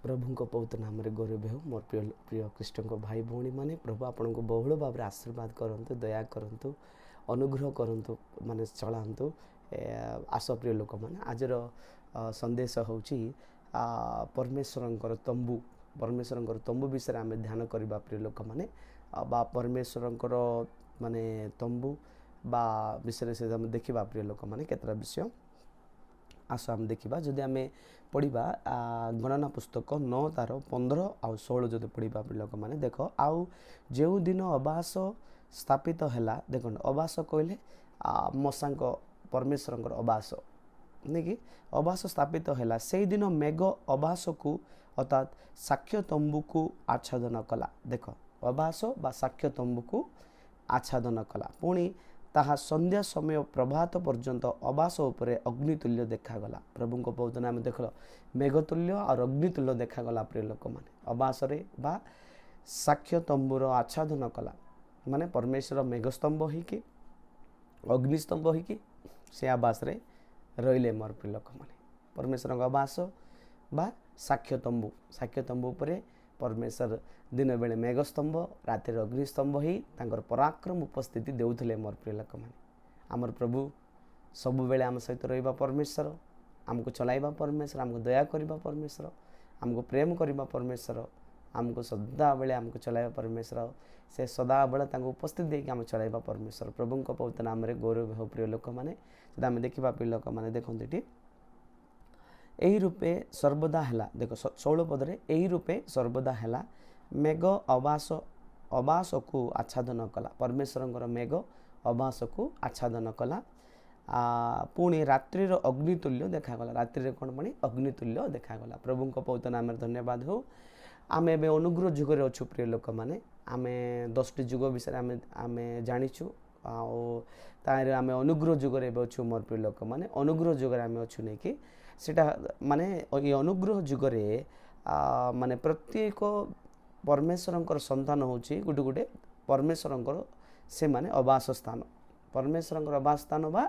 प्रभु पवित्र नाम गौरव हो मोर प्रिय प्रिय ख्रीष्ट भाई भौणी मैंने प्रभु आपण को बहुल भाव आशीर्वाद करंतु दया करंतु अनुग्रह करंतु माने चलांतु आस प्रिय लोक मैंने आजर संदेश हूँ परमेश्वर तंबू विषय आम ध्यान करवा प्रिय लोक मैंने बा परमेश्वर माने तंबू बा विषय से देखा प्रिय लोक मैंने केतरा विषय आस आम देखा जदि आम पढ़ा गणना पुस्तक 9 तार 15 आ 16 जो पढ़ा लोक मैंने देख आउ जो दिन अबास स्थापित है देख अबास कहले मशा परमेश्वर अबास नहीं कि अबास स्थापित है से दिन मेघ अबास को अर्थात साक्ष्य तंबू को आच्छादन कला देख अबास बा साक्ष्य तंबू को आच्छादन कला पुणी ताहा संध्या समय प्रभात पर्यंत अबास उपरे अग्नितुल्य देखागला प्रभु को पवित्र नाम देख मेघतुल्य और अग्नितुल्य देखागला प्रिय लोक मैंने अबास बा साक्ष्य तंबूर आच्छादन कला माने परमेश्वर मेघस्तंभ होइकी अग्निस्तंभ होइकी से आबास रे रहिले मोर प्रिय लोक मैंने परमेश्वर आबास बा साक्ष्य तंबू उपरे परमेश्वर दिन बेले मेघस्तंभ राति अग्निस्तंभ ही तांकर पराक्रम उपस्थिति देउथिले मोर प्रिय लोक मैंने आमर प्रभु सबु बेले आम सहित रहिबा परमेश्वर आमको चलाइबा परमेश्वर आमको दया करिबा परमेश्वर आमको प्रेम करिबा परमेश्वर आमको सदा बेले आमको चलाइबा परमेश्वर से सदा बेले तांको उपस्थित देके आम चलाइबा परमेश्वर प्रभु को पवित्र नाम रे गौरव हो प्रिय लोक मैंने जदा आम देखिबा प्रिय लोक मैंने देखंती एही रूपे सर्वदा हैला देखो 16 पदरे एही रूपे सर्वदा हैला मेघ अबास को आच्छादन कला परमेश्वर मेघ अबास को आच्छादन कला पुणी रात्रि अग्नितुल्य देखागला रात्रि कौन पड़ी अग्नितुल्य देखागला प्रभु को पवित्र नाम धन्यवाद हो आम ए अनुग्रह जुगर अच्छु प्रिय लोक मैंने आम 10टी जुग विषय आम जाचु आर आम अनुग्रह जुगर अच्छु मोर प्रिय लोक मैंने अनुग्रह जुगर आम अच्छु नहीं कि सेटा माने ये अनुग्रह जुगरे माने प्रत्येक परमेश्वर संतान होची गुटे गुटे परमेश्वर से माने अबास स्थान परमेश्वर अबास स्थान बा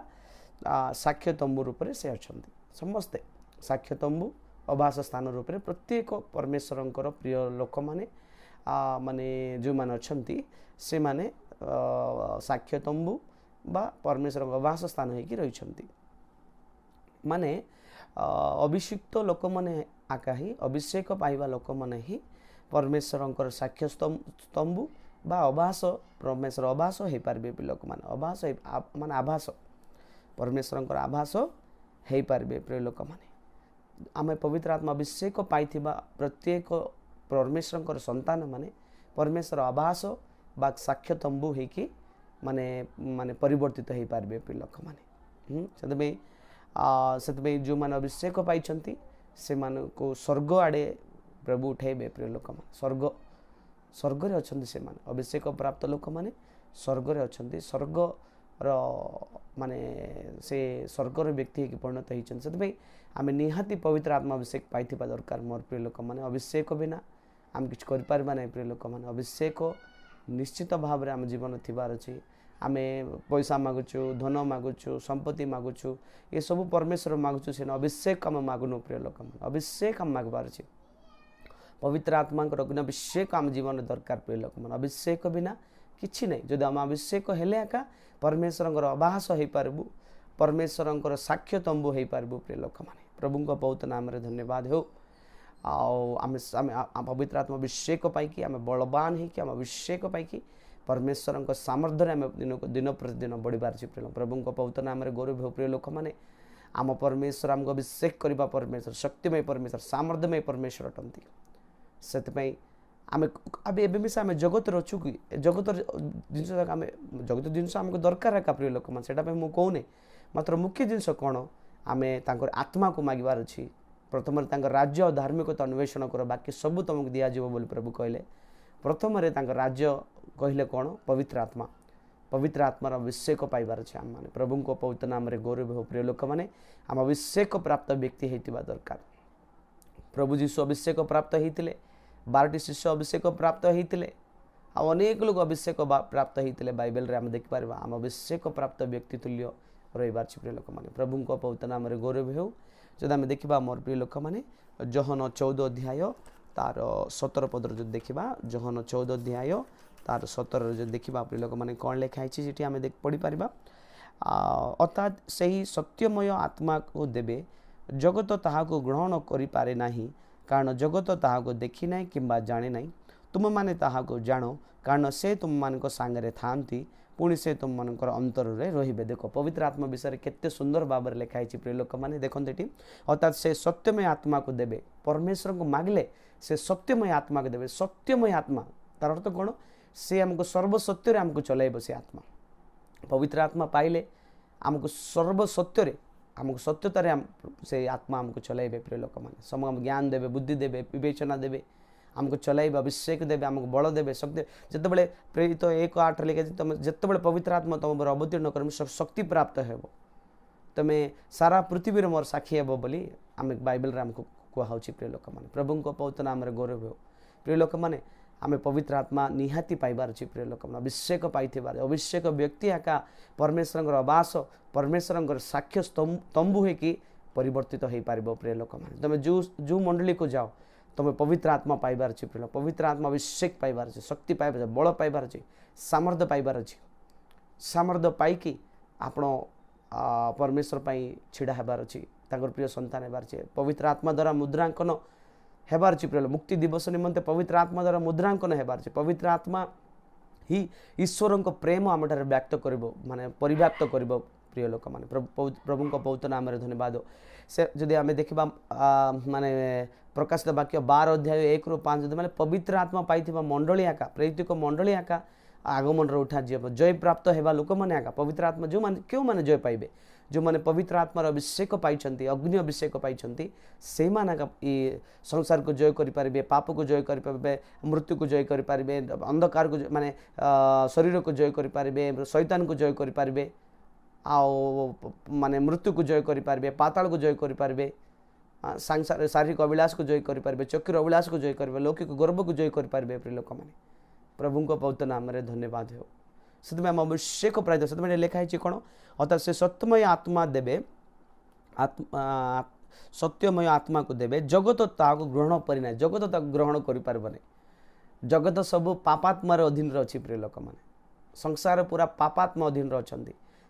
साक्ष्य तंबू रूप से अच्छा समस्ते साक्ष्य तंबू अबास स्थान रूप प्रत्येक परमेश्वर प्रिय लोक माने माने जो माने अच्छंती से माने साक्ष्य तंबू बा परमेश्वर अबास स्थान होइकी रहिछंती माने अभिषिक्त लोक मैंने आका ही अभिषेक पाइबा लोक मैंने ही परमेश्वर साक्ष्य स्तंभु बा आभास परमेश्वर आभास हो पारे लोक मैंने आभास मान आभास परमेश्वर आभास हो पारे प्रिय लोक मैंने आम पवित्र आत्मा अभिषेक पाई प्रत्येक परमेश्वर संतान माने परमेश्वर आभास बा साक्ष्य तंबु होइकी माने माने परिवर्तित हो पारे प्रिय लोक मैंने से जो मैंने अभिषेक पाई से को स्वर्ग आड़े प्रभु उठेबे प्रिय लोक मैंने स्वर्ग रे अच्छा से माने अभिषेक प्राप्त लोक मैंने स्वर्ग रे अच्छा स्वर्ग माने से स्वर्गर व्यक्ति परिणत होती आम निहाती पवित्र आत्मा अभिषेक पाई दरकार मोर प्रिय लोक मैंने अभिषेक बिना आम किसी कर प्रिय लोक मैंने अभिषेक निश्चित भाव में आम जीवन थिबार अछि आमे पैसा मागुचु धन मागुचु संपत्ति मागुचु ये सब परमेश्वर मागुचु से अभिषेक आम मागुनु प्रिय लोक अभिषेक आम मागबार अछि पवित्र आत्मा अभिषेक आम जीवन दरकार प्रिय लोक अभिषेक बिना किछि नहीं जदि आम अभिषेक हेले एका परमेश्वर आभास हो पारबु परमेश्वर साक्ष्य तंबू हो पारबु प्रिय लोक माने प्रभु को पवित्र नाम रे धन्यवाद हो आम पवित्र आत्मा अभिषेक पाई आम बलवान हो आम अभिषेक पाई परमेश्वर सामर्थ्य आम दिन प्रतिदिन बढ़िबार प्रभु को पवित्र नाम रे गौरव हो प्रिय लोक मैंने आम परमेश्वर आमको अभिषेक करबा परमेश्वर शक्तिमय परमेश्वर सामर्थ्यमय परमेश्वर अटंती से आम अब एवं आम जगत अच्छु कि जगत जिनस आम जगत जिनस आमको दरकार है प्रिय लोक मैंने मुझे कहूने मात्र मुख्य जिनस कौन आम आत्मा को मागबार अच्छी प्रथम राज्य और धार्मिकता अन्वेषण कर बाकी सब तुमको दिज्व बोली प्रभु कहले प्रथम राज्य कहले कौन पवित्र आत्मार अभिषेक पाइबार अच्छे आम मैंने प्रभु को पवित्र नाम रे गौरव हो प्रिय लोक मैंने आम अभिषेक प्राप्त व्यक्ति होता दरकार प्रभु जीशु अभिषेक प्राप्त होते 12टी शिष्य अभिषेक प्राप्त होते अनेक लोग अभिषेक प्राप्त होते बाइबल आम देखिपार आम अभिषेक प्राप्त व्यक्ति तुल्य रही प्रिय लोक मैंने प्रभु को पवित्र नाम रे गौरव हो जब आम देखा मोर प्रिय लोक मैंने जोहन 14 अध्याय तार 17 पदर जो देखा जोहन 14 अध्याय तार 17 जो देखा प्रिय लोक मैंने कौन लिखाई जी आम पढ़ी पार अर्थात से सत्यमय आत्मा को देवे जगत ताहाको ग्रहण करि पारे नाही कारण जगत ताहाको देखी नाही किंबा जाने नाही तुम माने ताहाको जानो कारण से तुम मान सांगे थांती पुणी से तुम मान अंतर रे रहिबे। देखो पवित्र आत्मा विषय केते सुंदर भाव लिखाई प्रिय लोक मैंने देखते ये अर्थात से सत्यमय आत्मा को देवे परमेश्वर को मागले से सत्यमय आत्मा को देवे। सत्यमय आत्मा तार अर्थ कौन से आमको सर्वसत्य आमको चलाइब से आत्मा पवित्र आत्मा पाइले आमको सर्वसत्य आमको सत्यतार से आत्मा आमको चलाइबे प्रिय लोक मैंने समय ज्ञान देवे बुद्धि देवे विवेचना देवे आमको चलाइबा अभिषेक देवे आमको बल देवे शक्ति जितेबाला प्रेरित 1:8 लिखे तुम जितेबाला पवित्र आत्मा तुम अवतीर्ण कर शक्ति प्राप्त हे तुम सारा पृथ्वी मोर साक्षी हे बोली आम बाइबल आमको कहूँ प्रिय लोक मैंने प्रभु को पवित्र नाम गौरव हो प्रिय लोक मैंने आम पवित्र आत्मा निहाती पाइबार अच्छी प्रिय लोक मैंने अभिषेक पाई अभिषेक व्यक्ति आका परमेश्वर आवास परमेश्वर साक्ष्य तंबू होकि परिवर्तित हो पार प्रिय लोक मैंने तुम जो मंडली को जाओ तुम पवित्र आत्मा पाइबार अच्छी प्रिय पवित्र आत्मा अभिषेक पाइबार अच्छे शक्ति पाइबार बल पाइबार अच्छे सामर्थ्य पाइबार अच्छे सामर्थ्य पाई आपण परमेश्वर छिड़ा हेबार अच्छी प्रिय संतान हेबार अच्छे पवित्र आत्मा द्वारा मुद्रांकन हेबार अच्छी प्रिय मुक्ति दिवस निमंते पवित्र आत्मा द्वारा मुद्रांकन हेबार अच्छे पवित्र आत्मा ही ईश्वर को प्रेम आम व्यक्त कर माने परिव्याप्त कर प्रिय लोक मैंने प्रभु को पवित्र नाम धन्यवाद से जदि आम देखा माने प्रकाशित वाक्य 12 अध्याय 1-5 मैंने पवित्र आत्मा पाई मंडली आका प्रेरित मंडली आका आगमन उठा जी जय प्राप्त होगा लोक मैंने आका पवित्र आत्मा जो मैंने क्यों मैंने जय पाइबे जो मैंने पवित्र आत्मार अभिषेक पाई अग्नि अभिषेक पाई से संसार को जय करें पाप को जय करें मृत्यु को जय करें अंधकार को माने शरीर को जय करें शैतान को जय करें आओ माने मृत्यु को जय करें पाताल को जय करें शारीरिक अभिलाष को जय करें चक्षुर अभिलाष को जय करें लौकिक गर्व को जय करें प्रिय लोक मैंने प्रभु को पवित्र नाम धन्यवाद हो से आम अभिषेक प्राप्त से लिखाई कौन अर्थात से सत्यमय आत्मा देवे सत्यमय आत्मा को देवे जगत ताको ग्रहण करना जगत ताको ग्रहण कर जगत सब पापात्मार अधीन अच्छी प्रिय लोक मैंने संसार पूरा पापात्मा अधीन अच्छा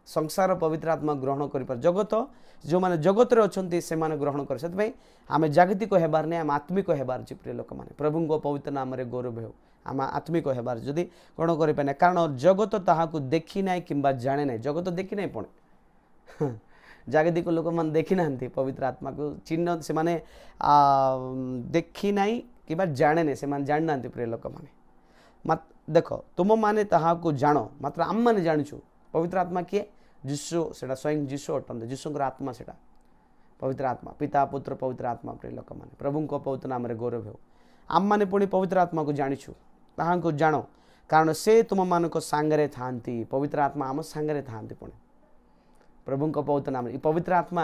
संसार पवित्र आत्मा ग्रहण कर जगत जो मैंने जगत अच्छा से ग्रहण कर से आम जागतिक होबार नहीं आम आत्मिक होबार प्रिय लोक मैंने प्रभु को पवित्र नाम गौरव हो आम आत्मिक होबार जदि कौन करें कारण जगत ताहाको देखी ना कि जाने ना जगत देखी ना पुणी जागतिक लोक मैंने देखी ना पवित्र आत्मा को चिन्ह से माने देखी ना कि जाने ना से जानी ना प्रिय लोक मैंने देख तुम माने ताहाको जान मात्र आम मैंने जाचु पवित्र आत्मा किए जीशु से स्वयं जीशु अटंत जीशुर आत्मा से पवित्र आत्मा पिता पुत्र पवित्र आत्मा प्रिय लोक मैंने प्रभु को पवित्र नाम गौरव हो आम मैंने पुणी पवित्र आत्मा को जाचु ताहाको जान कारण से तुम मान सांगे थांती पवित्र आत्मा आम सांगे थांती पुणी प्रभु को पवित्र नाम पवित्र आत्मा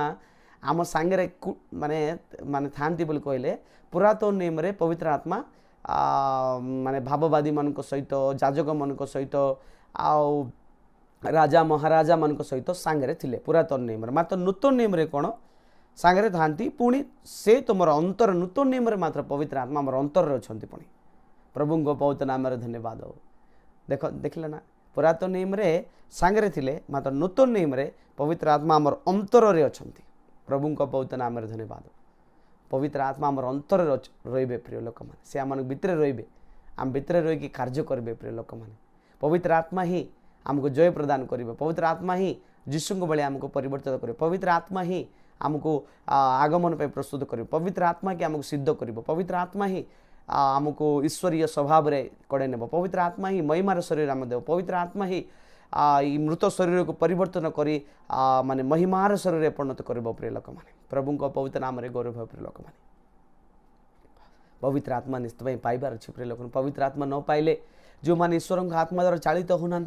आम सांगे माने माने थांती बोली कहले पुरातन नियम रे पवित्र आत्मा माने भाववादी मान सहित जाजक मान सहित आउ राजा महाराजा मान सहित सांगे थिले पुरातन नियम मात्र नूतन नियम रे कौन सांगे थांती पुणी से तुम अंतर नूतन नियम रे मात्र पवित्र आत्मा आम अंतर अच्छा पुणी प्रभु को पवित्र नाम धन्यवाद हो देख देखले ना पुरातन नियम रे सांगे थिले मात्र नूतन नियम रे पवित्र आत्मा आमर अंतर रे अछंती प्रभु को पवित्र नाम धन्यवाद पवित्र आत्मा आमर अंतर रे प्रिय लोक मैंने से आम भितर रे आम भितर रही कार्य करेंगे प्रिय लोक मैंने पवित्र आत्मा ही आमको जय प्रदान करेंगे पवित्र आत्मा ही जीशु को भाई आमको परिवर्तित करे पवित्र आत्मा ही आमको आगमन पे प्रस्तुत कर पवित्र आत्मा की आमको सिद्ध कर पवित्र आत्मा ही आमको ईश्वरीय स्वभाव रे कड़े नेब पवित्र आत्मा ही महिमार शरीर आम देव पवित्र आत्मा ही मृत शरीर को परिवर्तन करी माने महिमार शरीर परिणत कर प्रिय लोक मैंने प्रभु को पवित्र नाम गौरव प्रिय लोक मैंने पवित्र आत्मा निश्चित पाइबार अच्छे प्रिय लोक पवित्र आत्मा न पाइले जो मैंने ईश्वर आत्मा द्वारा चालित होना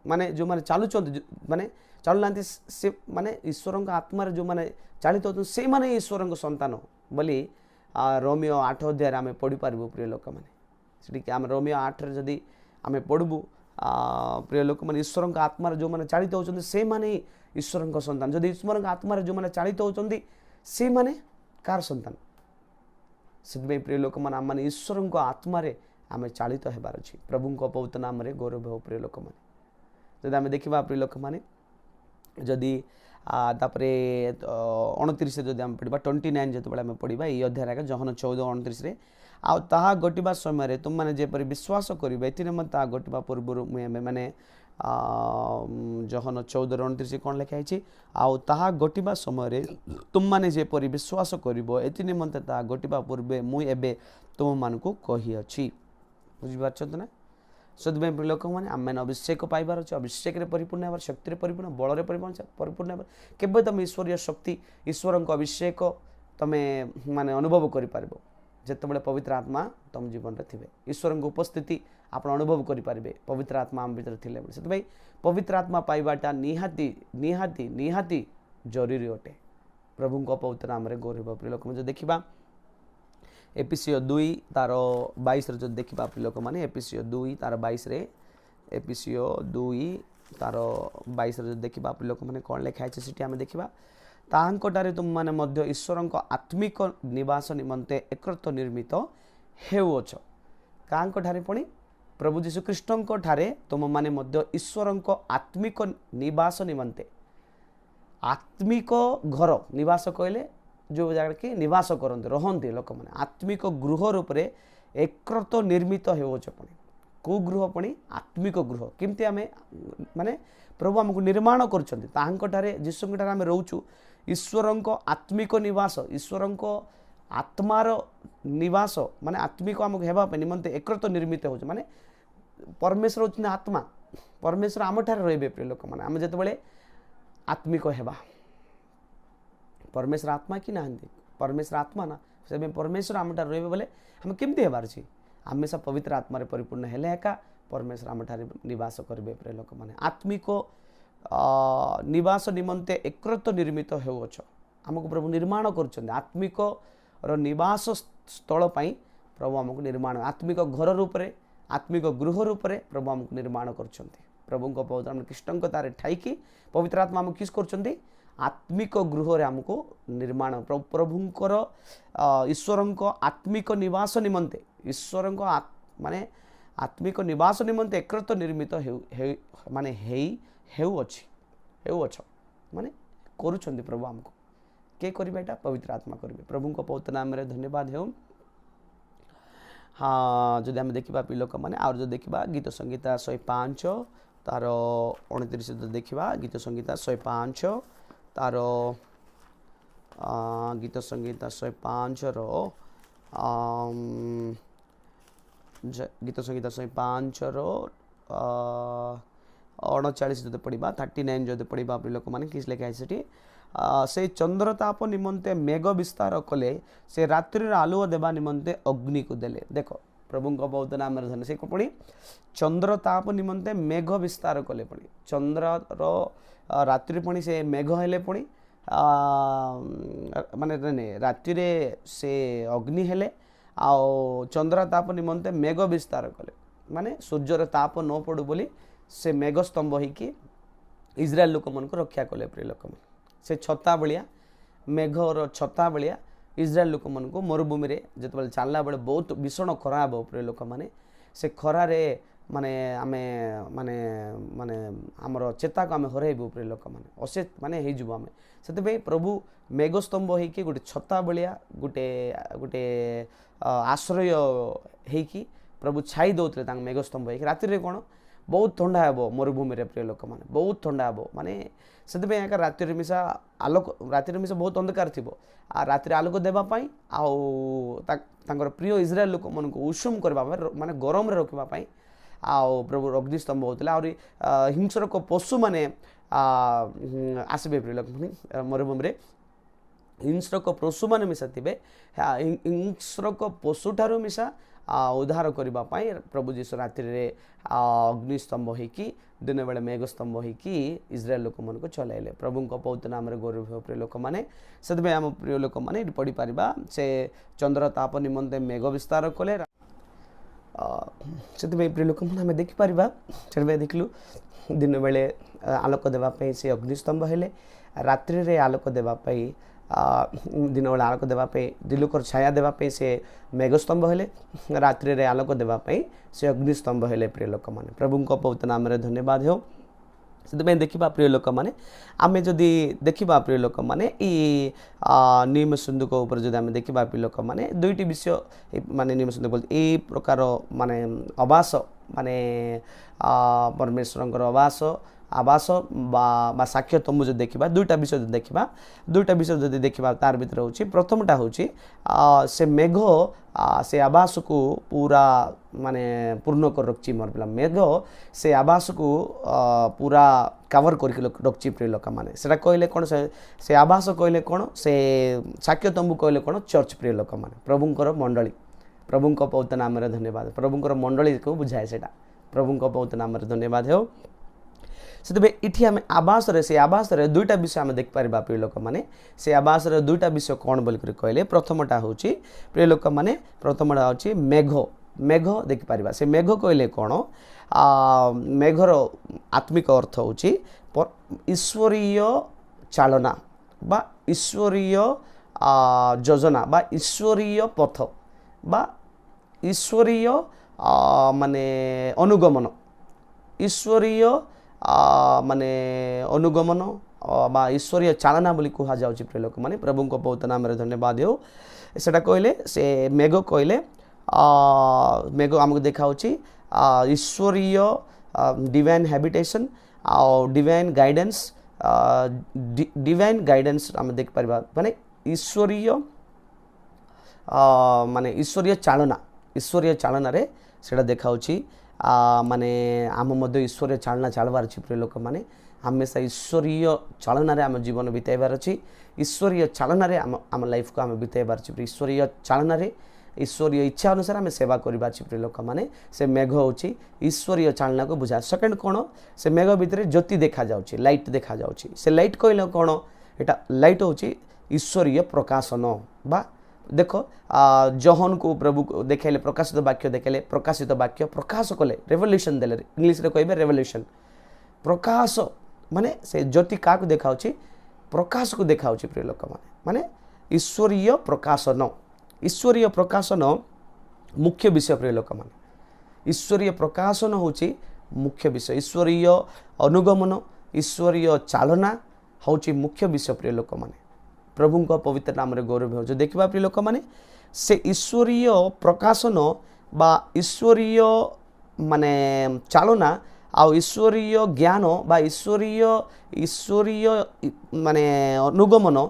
माने जो मैंने चालुंट माने चलुना से माने ईश्वर आत्मा जो मैंने चालित होते से माने ईश्वर संतान बोली रोमियो 8 अध्याय आम पढ़ी पार्बू प्रिय लोक मैंने आम रोमियो 8 जदि आम पढ़बू प्रिय लोक मैंने ईश्वर आत्मा जो मैंने चालित होती से माने ईश्वर संतान जदि ईश्वर आत्मा जो मैंने चालित होती से माने कार संतान से प्रिय लोक मैंने आम मैंने ईश्वर आत्मार आम चालित होबार अच्छी प्रभु पवित्र नाम गौरव हो प्रिय लोक मैंने जब आम देखा प्रिय लोक मैंने जदि तापरे 29 जब आम पढ़ा 29 जो आम पढ़ा ये अध्याय जहन 14:29 आ ताहा घटिबा समय तुम मैंने जेपरी विश्वास करिबे एथि निमंते ताहा घटिबा पूर्व मैंने जहन 14:29 कौन लिखा है आउ ताहा घटिबा समय तुम मैंने जेपरी विश्वास करिबो एथि निमंते ताहा घटिबा पूर्वे मुई एबे तुम मानकु कहि अछि बुझि पारछत ना सदबे लोक मैंने आम मैंने अभिषेक पाइबार अच्छे अभिषेक परिपूर्ण होबार शक्ति परिपूर्ण बल परिपूर्ण होबार केबे तुम ईश्वरीय शक्ति ईश्वर को अभिषेक तमे माने अनुभव करि पारबो जेतेबेले पवित्र आत्मा तुम जीवन रे थिबे ईश्वर को उपस्थिति आप अनुभव करि पारबे पवित्र आत्मा आम भीतर थिले से पवित्र आत्मा पाइबाटा निहाती निहाती निहाती जरूरी अटे प्रभु को पवित्र नाम रे गौरव प्रिय लोक जो देखिबा एपीसीओ 2 तार 22 जो देखा लोक मैंने एपीसीओ 2 तार 22 एपीसीओ 2 तार 22 जो देखा लोक मैंने कौन लिखाई से आम देखा ताहांकटारे तुम माने मध्य ईश्वर आत्मिक निवास निमंते एकत्र निर्मित हेउछ काहांकठारे पुणी प्रभु जीशु कृष्ण ठारे तुम माने मध्य ईश्वर आत्मिक निवास निमंते आत्मिक घर निवास कहले जो जगह कि निवास करते रहते लोक मैंने आत्मिक गृह रूप से एकत्र निर्मित होछ पुणी कौ गृह पुणी आत्मिक गृह केमती आम माने प्रभु आमको निर्माण कर जीशु आम रोचु ईश्वर आत्मिक निवास ईश्वर आत्मार निवास माने आत्मिक आमको हेबापे निमंते एकत्र निर्मित हो माने परमेश्वर होचन आत्मा परमेश्वर आम ठारे रहिबे प्रिय लोक माने आम जेतेबेले आत्मिक हेबा परमेश्वर आत्मा कि नहांती परमेश्वर आत्मा ना से परमेश्वर आम ठारे रहिबे बोले हम केमती हेबार अछि हमेशा पवित्र आत्मा रे परिपूर्ण हेले एका परमेश्वर आम ठारे निवास करिबे प्रिय लोक माने आत्मिक निवास निमंते एकत्र निर्मित होउछ आमको प्रभु निर्माण करछन आत्मिक रो निवास स्थल पई प्रभु आमको निर्माण आत्मिक घर रूप रे आत्मिक गृह रूप रे प्रभु आमको निर्माण करछन प्रभु को पवित्र नाम कृष्ण को तारे ठाईकी पवित्र आत्मा आमको किस करछन आत्मिक गृह रे आमको निर्माण प्रभुंकर ईश्वर आत्मिक निवास निमंते ईश्वर माने आत्मिक निवास निमंते एकत्र निर्मित माने हेउछ माने करूछंती प्रभु आमको के करिबा एटा पवित्र आत्मा करिबे प्रभु को पवित्र नाम रे धन्यवाद हेउ हाँ जदि आम देखा पिलोक मैंने आउ जो देखा गीत संगीता 105 तार 29 जो देखा गीत संगीता 105 तार गीत संगीता 105 रो गीत संगीता 105 रो 39 जो पढ़ा 39 जो पढ़ा लोक मैंने किस लिखा है से चंद्रताप निमंते मेघ विस्तार कले से रात्रि आलुओ देवा निमंते अग्नि को देले देखो प्रभु को बहुत नाम धन से पुणी चंद्रताप निमंते मेघ विस्तार कले पुणी चंद्र रात्रि पुणी से मेघ हेले पुणी माने रात्रि से अग्नि हेले आउ चंद्रताप निमंते मेघ विस्तार कले माने सूर्यर ताप न पड़ू बोली से मेघ स्तंभ होइकी इज्राएल लोक मन को रक्षा कले प्रिय लोक मन से छता बलिया मेघर छता बलिया इज्राएल लोक मन को मरुभूमि रे जतबेले चलला बेले बहुत भीषण खरा हो प्रिय लोक माने से खरारे माने आमे माने माने हमर चेता को आमे हरैबो प्रिय लोक माने असे माने हे जुबो आमे सेते प्रभु मेघ स्तंभ होइकी गोटे छता बलिया गोटे गोटे आश्रय हेकी प्रभु छाई दौते तांग मेघ स्तंभ होइकी रात्रि रे कोन बहुत ठंडा हे मरुभूमि रे प्रिय लोक माने बहुत ठंडा हे माने से राति मिशा आलोक राति मिशा बहुत अंधकार थी आ राति आलोक देवाई आर प्रिय इज्राएल लोक मन को उषुम करने माने गरम रे रखापी आउ प्रभु अग्निस्तंभ होता आहरी हिंसक पशु मैंने आसबे प्रिय लोक मरुभूमि रे हिंसक पशु मैंने मिशा थे हिंसक पशु ठारू मिशा उद्धार करने प्रभु जीशु रात्रि रे अग्निस्तंभ होइकी दिन बेले मेघस्तंभ होइकी इज्राएल लोक मन को चलाइले प्रभु को पवित्र नाम रे गौरव हो प्रिय लोक माने से आम प्रिय लोक माने पढ़ी पारिबा से चंद्र ताप निमंते मेघ विस्तार कले से प्रिय लोक माने देखि पारिबा से देखलु दिन बेले आलोक देवा से अग्निस्तंभ हेले रात्रि रे आलोक देवा दिन बेला आलोक देवाई दिलुकर छाया देवाई से मेघस्तंभ हेले रात्रि रे आलोक देवाई से अग्निस्तंभ हेले प्रिय लोक मैंने प्रभु पवित्र नाम धन्यवाद हो से देखा प्रिय लोक मैंने आम जदि देखा प्रिय लोक मैंने नियम सिंधुक उपर जदि आम देखा प्रिय लोक मैंने दुईटी विषय माने नियम सिंधुक बोलते यही प्रकार माने आवास माने परमेश्वर आवास आवास बा साक्ष्य तंबू जो देखा दुईटा विषय जब देखा तार भीतर हूँ प्रथमटा हूँ से मेघ से आवास को पूरा माने पूर्ण कर रखी मोर पिला मेघ से आवास को पूरा कवर करके रखी प्रिय लोक मैंने से कहले कौन से आवास कहले कौन से साक्ष्य तंबू कहले कौन चर्च प्रिय लोक मैंने प्रभुंकर मंडली प्रभु पवित्र नाम धन्यवाद प्रभुंकर मंडली को बुझाए से प्रभु पवित्र नाम धन्यवाद हो से इठी आम आवास से आवास दुईटा विषय आम देखिपर प्रिय लोक मैंने से आवास दुईटा विषय कौन बोल कहले प्रथमटा हूँ प्रिय लोक मैंने प्रथमटा हूँ मेघ मेघ देखिपर से मेघ कहले कौन मेघर आत्मिक अर्थ हूँ ईश्वरीय चालना बा ईश्वरीय योजना बा ईश्वरीय पथ बा ईश्वरीय माने अनुगमन ईश्वरीय माने अनुगमन बा ईश्वरीय चालना बोली कह जाऊँ प्रिय लोक मैंने प्रभु पवित्र नाम धन्यवाद हो सेटा कहले से मेघ कहले मेघ आमको देखा ईश्वरीय डिवाइन हैबिटेशन आ डिवाइन गाइडेंस आम देखिपर माने ईश्वरीय माने ईश्वरीय चालना रे सेटा देखा माने आम मध्य ईश्वरीय चालना चलबार अच्छी प्रिय लोक मैंने हमेशा ईश्वरीय चालना आम जीवन बिताइबार अच्छी ईश्वरीय चालना आम लाइफ को आम बिताइबार अच्छी ईश्वरीय चालना ईश्वरीय इच्छा अनुसार आम सेवा करवा प्रिय लोक मैंने से मेघ हूँ ईश्वरीय चालना को बुझा सेकेंड कौन से मेघ भितर ज्योति देखा जाउछि लाइट देखा जाउछि से लाइट कहले कौन एटा लाइट हूँ ईश्वरीय प्रकाशन बा देख जहन को प्रभु को देखेले प्रकाशित वाक्य देखेले प्रकाशित वाक्य प्रकाश कले रेवल्यूशन देले इंग्लिश रे कहबे रेवल्यूशन प्रकाश माने से ज्योति का को देखा प्रकाश को देखा प्रिय लोक माने ईश्वरीय प्रकाशन मुख्य विषय प्रिय लोक माने ईश्वरीय प्रकाशन हूँ मुख्य विषय ईश्वरीय अनुगमन ईश्वरीय चालना हूँ मुख्य विषय प्रिय लोक माने प्रभु पवित्र नाम गौरव हो जो देखा प्रिय लोक मैंने से ईश्वरीय प्रकाशन बा ईश्वरीय माने चालना आ ईश्वरीय ज्ञान बा ईश्वरीय माने अनुगमन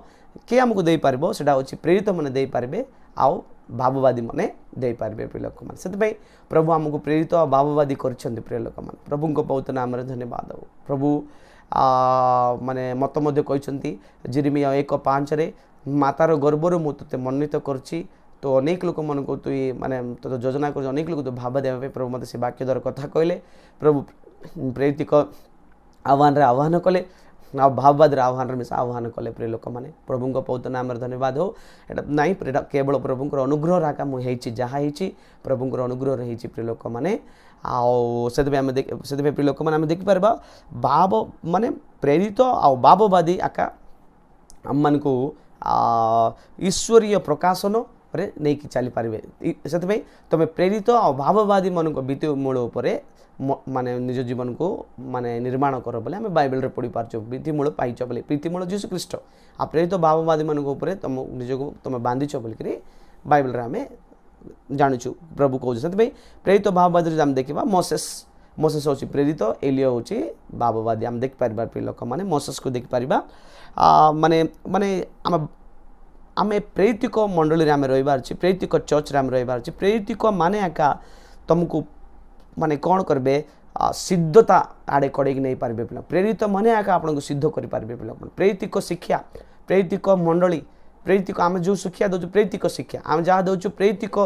किए आमको दे पारिबो सेटा होछि प्रेरित माने दे पारिबे आउ भाववादी माने दे पारिबे प्रिय लोक माने सेतपै प्रभु आमको प्रेरित और भाववादी करछन्ति प्रिय लोक माने प्रभु पवित्र नाम धन्यवाद हो प्रभु माने मत मध्य कहते जिरिमिया 1:5 रे मातार गर्भर मु ते मनोनीत करछि तो अनेक लोक मन को तु माने तो योजना कर अनेक लोक तो भाव देवा प्रभु मत से वाक्य द्वारा कथा कहले प्रभु प्रेरित आह्वान कले आ भाववाद आह्वान आह्वान कले प्रिय लोक मैंने प्रभु पवित्र नाम धन्यवाद हो एटा नाई केवल प्रभुंर अनुग्रह राका मुझे जहाँ प्रभुंर अनुग्रह रही प्रिय लोक मैंने आउ से प्रिय लोक मैंने देखिपर भाव माने प्रेरित आ भाववादी आका आम मान को ईश्वरीय प्रकाशन रे नहीं कि चली पारे से तुम प्रेरित आ भाववादी मन भित्ति मूल उपर माने निज जीवन को माने निर्माण कर बोले आम बाइबल रे पढ़ी पार्छ भित्तिमूल पाइछ बोले प्रीतिमूल जीशु ख्रीष्ट आ प्रेरित भाववादी मन उपर तुम निजको तुम बांधिछ बोलिक बाइबल रे आम जानुछु प्रभु कहूँ से प्रेरित भाववादी आम देखा मोसेस हूँ प्रेरित एलिया हूँ भाववादी आम देखिपर प्रिय लोक मैंने मोसेस को देखिपर माने माने आम प्रेरितिक मंडली आम रही प्रेरितिक चर्च आम रही प्रेरितिक माने आका तुमको माने कौन करेंगे सिद्धता आड़े कड़े नहीं पारे पिला प्रेरित माने आका आपको सिद्ध करें पिला प्रेरितिक शिक्षा प्रेरितिक मंडली प्रेरितिक आम जो शिक्षा दौर प्रेरितिक शिक्षा आम जहाँ दौर प्रेरितिक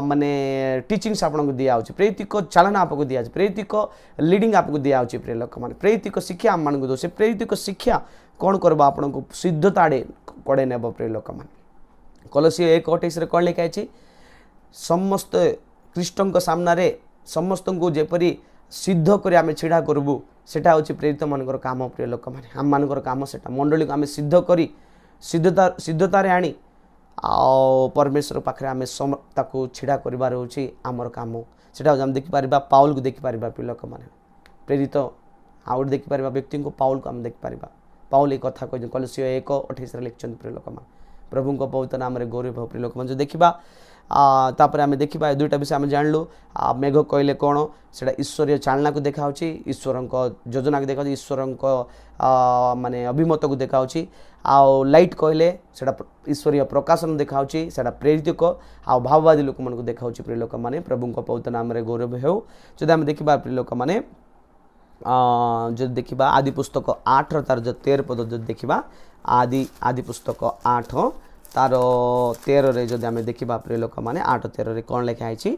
माने टीचिंग्स आपको दिया प्रेरितिक चालना आपको दिया प्रेरितिक लीडिंग आपको दिया प्रिय लोक मैंने प्रेरितिक शिक्षा आम मान दो से प्रेरितिक शिक्षा कौन करवा आपको सिद्धता आड़े कड़े नेब प्रिय लोक मैंने कलसी 1:28 कौन लिखाई समस्त ख्रीष्टों सामने समस्त को जेपरी सिद्ध कर आम छिड़ा करबू सेटा हूँ प्रेरित मान काम प्रिय लोक मैंने आम मान काम से मंडली को आम सिद्ध करी सिद्धतार आनी परमेश्वर पाखे आम छिड़ा कर आमर कम से आम देखिपर पाउल को देखिपर प्रिय लोक मैंने प्रेरित आउ देखिपर व्यक्ति को पाउल को आम देखिपर पाउल ये कथा कहते कलसियो 1:28 लिखिं प्रिय लोक मैंने प्रभु को पवित्र नाम गौरव प्रिय लोक मैंने देखा तापर आम देखा दुईटा विषय आम जानलु मेघ कहले कौन से ईश्वरीय चालना को देखा ईश्वर योजना को देखा ईश्वर माने अभिमत को देखा लाइट कहले से ईश्वरीय प्रकाशन देखा से प्रेरित को भाववादी लोक मन को देखा प्रिय लोक मैंने प्रभु को पवित्र नाम गौरव हो जब आम देखा प्रिय लोक मैंने जो देखा आदि पुस्तक 8 तार जो 13 पद जो देखा आदि पुस्तक 8 तार 13 रे जदि आम देखा प्रिय लोक मैंने 8:13 कौन लिखाई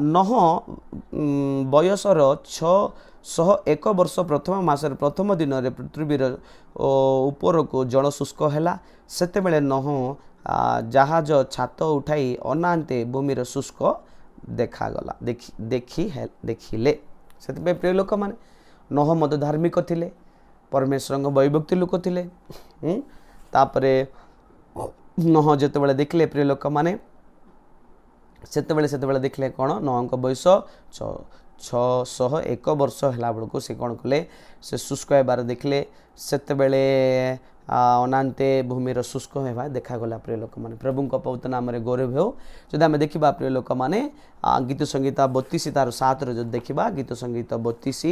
नह बयसर 601 वर्ष प्रथम मासर प्रथम दिन में पृथ्वीर ऊपर को जल शुष्क है सेतेबेले नह जहाज छात उठाई अनाते भूमिर शुष्क देखागला देखिले से प्रिय लोक मैंने नह मत धार्मिक थिले परमेश्वर वैभक्ति लोक थिले तापरे नह जितेबाला देखले प्रिय लोक मैंने सेतेबेले देखले कौन नह बयस 601 वर्ष है बेलू से कौन कले से शुष्क होबार देखले सेतेबेले अनाते भूमिर शुष्क होगा देखागला प्रिय लोक मैंने प्रभु को पवित्र नाम गौरव हो जब आम देखा प्रिय लोक मैंने गीत संगीता 32 तार 7 जो देखा गीत संगीत 32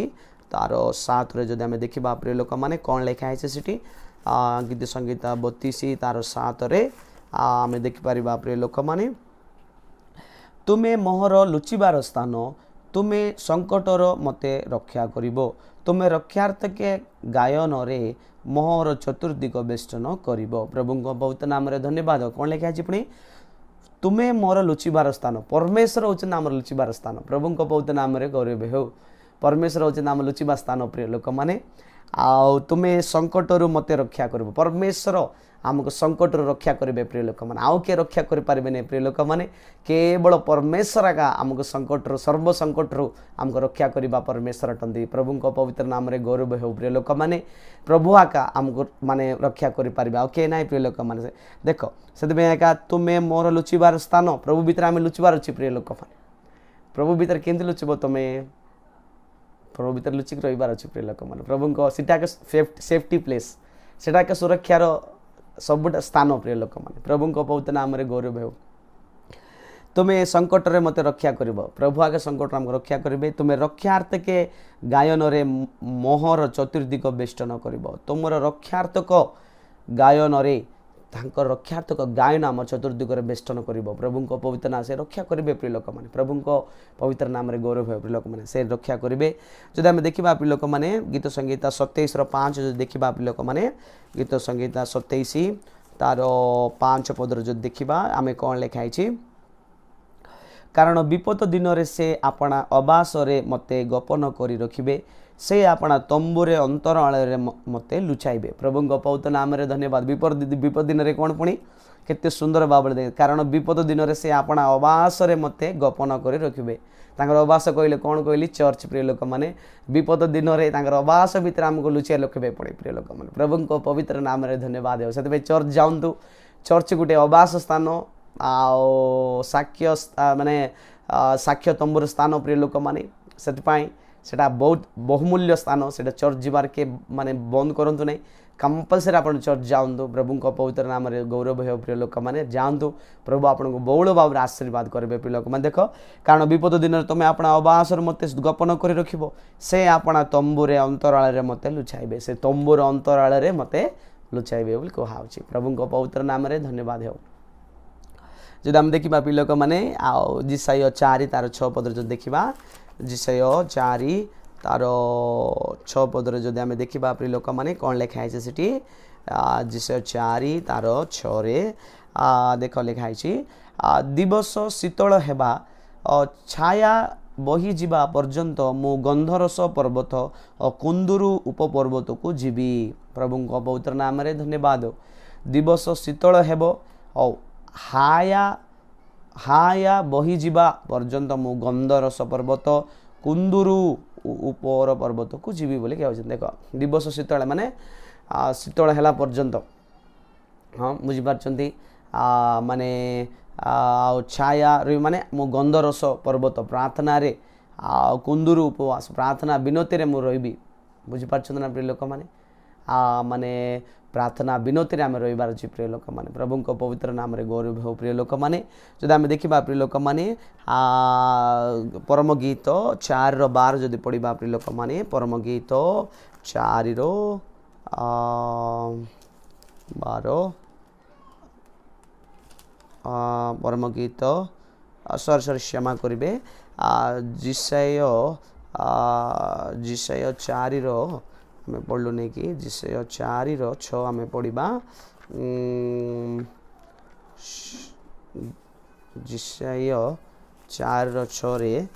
तार 7 जब आम देखा प्रिय लोक मैंने कौन लिखाई से गीत संगीता 32 तार 7 आम देखिपर प्रिय लोक मैंने तुमे मोहर लुचिबार स्थान तुमे संकटर मते रक्षा करिबो तुमे रक्षार्थके गायन रे मोहर चतुर्दिग बेष्टन करिबो प्रभु को पवित्र नाम धन्यवाद कौन लिखा पुणी तुमे मोर लुचिबार स्थान परमेश्वर हूँ नाम लुचिबार स्थान प्रभु को पवित्र नाम गौरव हो परमेश्वर हूँ नाम लुचिबा स्थान प्रिय लोक मैंने आउ तुमे संकटर मते रक्षा करिबो परमेश्वर आमको संकट रक्षा करेंगे प्रिय लोक मैंने आउ किए रक्षा करें प्रिय लोक मैंने केवल परमेश्वर आगा आमको संकट सर्व संकट आमको रक्षा करवा परमेश्वर अटंती प्रभु को पवित्र नाम गौरव हो प्रिय लोक मैंने प्रभु आका आमको माने रक्षा करें आउ किए ना प्रिय लोक मैंने देख से तुम्हें मोर लुचिबार स्थान प्रभु भीतर आम लुचिबार अच्छी प्रिय लोक मैंने प्रभु भीतर केमती लुचब तुम्हें प्रभु भीतर लुचिक रही अच्छी प्रिय लोक मैंने प्रभु को सीटा सेफ्टी प्लेस सेटा सुरक्षार सबुट स्थान प्रिय लोक मैंने प्रभु को पवित्र नाम गौरव हो तुम्हें संकट रे मते रक्षा कर प्रभु आगे संकट आमको रक्षा करेंगे तुम्हें रक्षार्थक गायन रे मोहर चतुर्दिग बेष्टन कर तुम रक्षार्थक गायन रे रक्षार्थक गायन आम चतुर्दिग बेष्टन कर प्रभु को पवित्र नाम से रक्षा करेंगे प्रिय लोक मैंने प्रभु को पवित्र नाम गौरव हो प्रिय लोक मैंने से रक्षा करेंगे जब आम देखा प्रिय लोक मैंने गीत संगीता 27:5 जो देखा प्रिय लोक मैंने गीत संगीता 27 तार 5 पदर जो देखा आम कौन लिखाई कारण विपद दिन रे से आपणा अबास रे मते गोपन करी रखिबे से आपणा तंबुरे अंतराल रे मते लुचाइबे प्रभु को पवित्र नाम धन्यवाद विपद दिन रे कौन पुणी केते सुंदर भाव दे कारण विपद दिन रे से आपणा अबास रे मते गोपन करी रखिबे तांकर अबास कहले कौन कहली चर्च प्रिय लोक मैंने विपद दिन रे तांकर अबास भितर आमको लुचाई रखिबे पड़े प्रिय लोक मैंने प्रभु को पवित्र नाम धन्यवाद हो से चर्च जाऊँ चर्च गोटे अबास स्थान साक्ष्य माने साक्ष्य तंबुर स्थान प्रिय लोक मैंने से बहुत बहुमूल्य स्थान से चर्च जीवार के माने बंद करंतु नहीं कंपलसरी आप चर्च जाऊँ प्रभु को पवित्र नाम गौरव हो प्रिय लोक मैंने जाऊँ प्रभु आपको बहुल भाव आशीर्वाद करेंगे प्रिय लोक मैंने देख कारण विपद दिन तुम्हें अपना अबास मत गोपन कर रखिब से आपणा तंबुरे अंतराल मत लुचाइबे से तंबुर अंतराल मत लुचाइबे बोली कहुच्छी प्रभु को पवित्र नाम धन्यवाद हो जब आम देखा प्रिय लोक मैंने जिसाई 4 तार 6 पदर जो देखा जिसाई 4 तार 6 पदर जो आम देखा प्रिय लोक मैंने कौन लिखाई जिसाई 4 तार 6 देख लिखाई दिवस शीतल हेबा छाया बही जीवा पर्यंत मु गंधरस पर्वत और कुंदुरु उपपर्वत को जीवी प्रभु को पवित्र नाम धन्यवाद दिवस शीतल हेब और हाया बही जीवा पर्यंत मु गंधरस पर्वत कुंदुरु उपर पर्वत को जीवी बोली कहते देख दिवस शीतल माने शीतल है पर्यंत हाँ बुझिपारछन्ति माने छाया रही माने मो गंधरस पर्वत प्रार्थना रे कुंदुरु उपवास प्रार्थना विनती रे मु रही बुझिपारछन्ति ना प्रिय लोक माने माने प्रार्थना विनती रे आम रहिबार अछि प्रिय लोक माने प्रभु को पवित्र नाम रे गौरव हो प्रिय लोक माने जदि आम देखिबा प्रिय लोक माने परम गीत 4:12 जदि पढ़िबा प्रिय लोक माने परम गीत 4:12 परम गीत सर क्षमा करेंगे जिसय 4 आम पढ़लु नहीं कि जिसय 4:6 आम पढ़ा जिसय 4:6